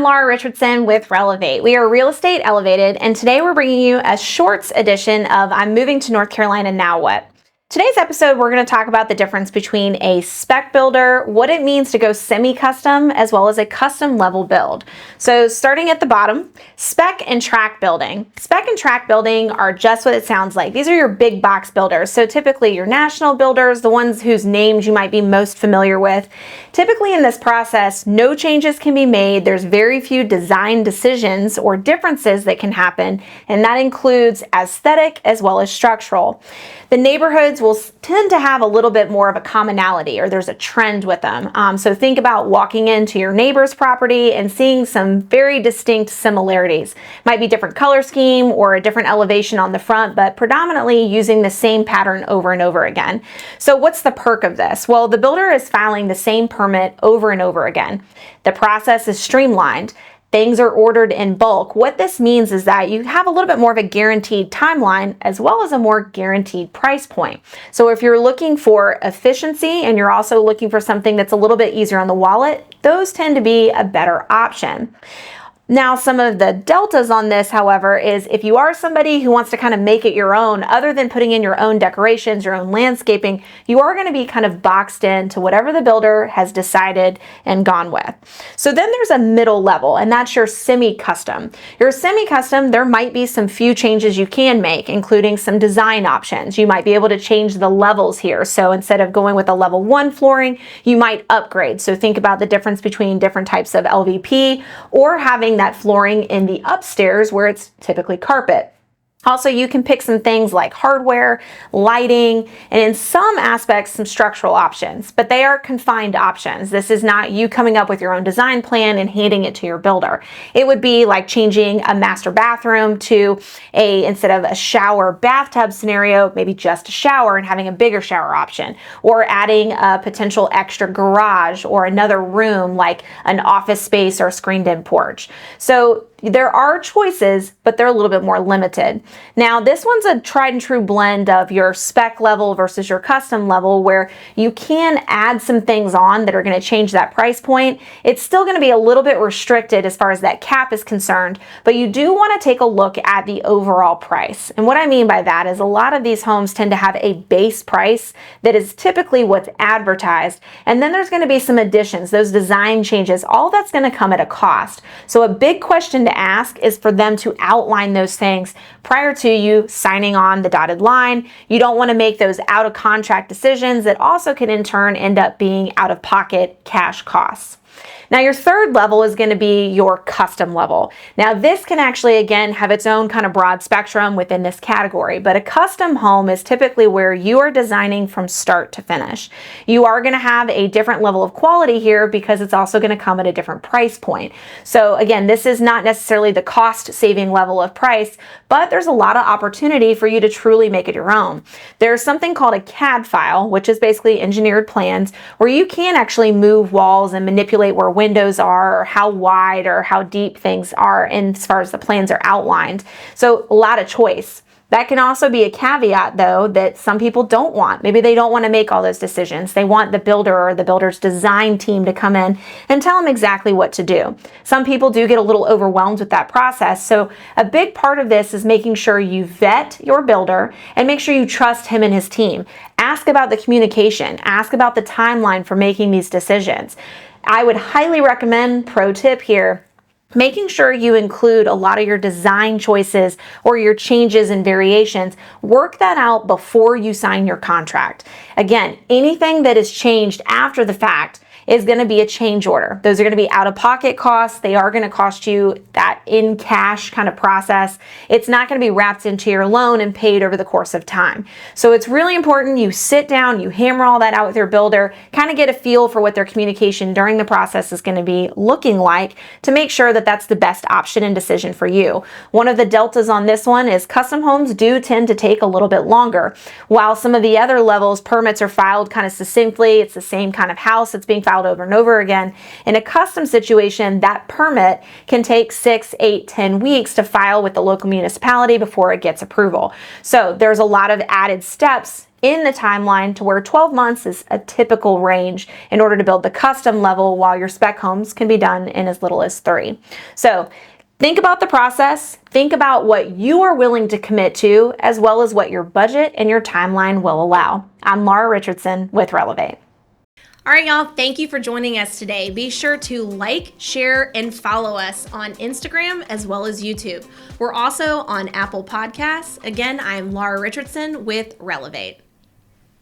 I'm Laura Richardson with Relevate. We are Real Estate Elevated, and today we're bringing you a shorts edition of I'm Moving to North Carolina, Now What? Today's episode, we're going to talk about the difference between a spec builder, what it means to go semi-custom, as well as a custom level build. So starting at the bottom, spec and track building. Spec and track building are just what it sounds like. These are your big box builders. So typically your national builders, the ones whose names you might be most familiar with. Typically in this process, no changes can be made. There's very few design decisions or differences that can happen, and that includes aesthetic as well as structural. The neighborhoods will tend to have a little bit more of a commonality, or there's a trend with them. So think about walking into your neighbor's property and seeing some very distinct similarities. Might be different color scheme or a different elevation on the front, but predominantly using the same pattern over and over again. So what's the perk of this? Well, the builder is filing the same permit over and over again. The process is streamlined. Things are ordered in bulk. What this means is that you have a little bit more of a guaranteed timeline as well as a more guaranteed price point. So if you're looking for efficiency and you're also looking for something that's a little bit easier on the wallet, those tend to be a better option. Now, some of the deltas on this, however, is if you are somebody who wants to kind of make it your own, other than putting in your own decorations, your own landscaping, you are going to be kind of boxed into whatever the builder has decided and gone with. So then there's a middle level, and that's your semi-custom. Your semi-custom, there might be some few changes you can make, including some design options. You might be able to change the levels here. So instead of going with a level 1 flooring, you might upgrade. So think about the difference between different types of LVP or having that flooring in the upstairs where it's typically carpet. Also, you can pick some things like hardware, lighting, and in some aspects, some structural options, but they are confined options. This is not you coming up with your own design plan and handing it to your builder. It would be like changing a master bathroom to instead of a shower bathtub scenario, maybe just a shower and having a bigger shower option, or adding a potential extra garage or another room like an office space or a screened-in porch. So there are choices, but they're a little bit more limited. Now, this one's a tried and true blend of your spec level versus your custom level, where you can add some things on that are going to change that price point. It's still going to be a little bit restricted as far as that cap is concerned, but you do want to take a look at the overall price. And what I mean by that is a lot of these homes tend to have a base price that is typically what's advertised, and then there's going to be some additions, those design changes, all that's going to come at a cost. So a big question to ask is for them to outline those things prior to you signing on the dotted line. You don't want to make those out of contract decisions that also can in turn end up being out of pocket cash costs. Now, your third level is going to be your custom level. Now, this can actually, again, have its own kind of broad spectrum within this category, but a custom home is typically where you are designing from start to finish. You are going to have a different level of quality here because it's also going to come at a different price point. So again, this is not necessarily the cost saving level of price, but there's a lot of opportunity for you to truly make it your own. There's something called a CAD file, which is basically engineered plans, where you can actually move walls and manipulate where windows are, or how wide or how deep things are, and as far as the plans are outlined. So a lot of choice. That can also be a caveat, though, that some people don't want. Maybe they don't want to make all those decisions. They want the builder or the builder's design team to come in and tell them exactly what to do. Some people do get a little overwhelmed with that process. So a big part of this is making sure you vet your builder and make sure you trust him and his team. Ask about the communication. Ask about the timeline for making these decisions. I would highly recommend, pro tip here, making sure you include a lot of your design choices or your changes and variations. Work that out before you sign your contract. Again, anything that is changed after the fact is going to be a change order. Those are going to be out-of-pocket costs. They are going to cost you that in-cash kind of process. It's not going to be wrapped into your loan and paid over the course of time. So it's really important you sit down, you hammer all that out with your builder, kind of get a feel for what their communication during the process is going to be looking like to make sure that that's the best option and decision for you. One of the deltas on this one is custom homes do tend to take a little bit longer. While some of the other levels, permits are filed kind of succinctly, it's the same kind of house that's being filed filed over and over again. In a custom situation, that permit can take 6, 8, 10 weeks to file with the local municipality before it gets approval. So there's a lot of added steps in the timeline to where 12 months is a typical range in order to build the custom level, while your spec homes can be done in as little as 3. So think about the process, think about what you are willing to commit to, as well as what your budget and your timeline will allow. I'm Laura Richardson with Relevate. All right, y'all, thank you for joining us today. Be sure to like, share, and follow us on Instagram as well as YouTube. We're also on Apple Podcasts. Again, I'm Laura Richardson with Relevate.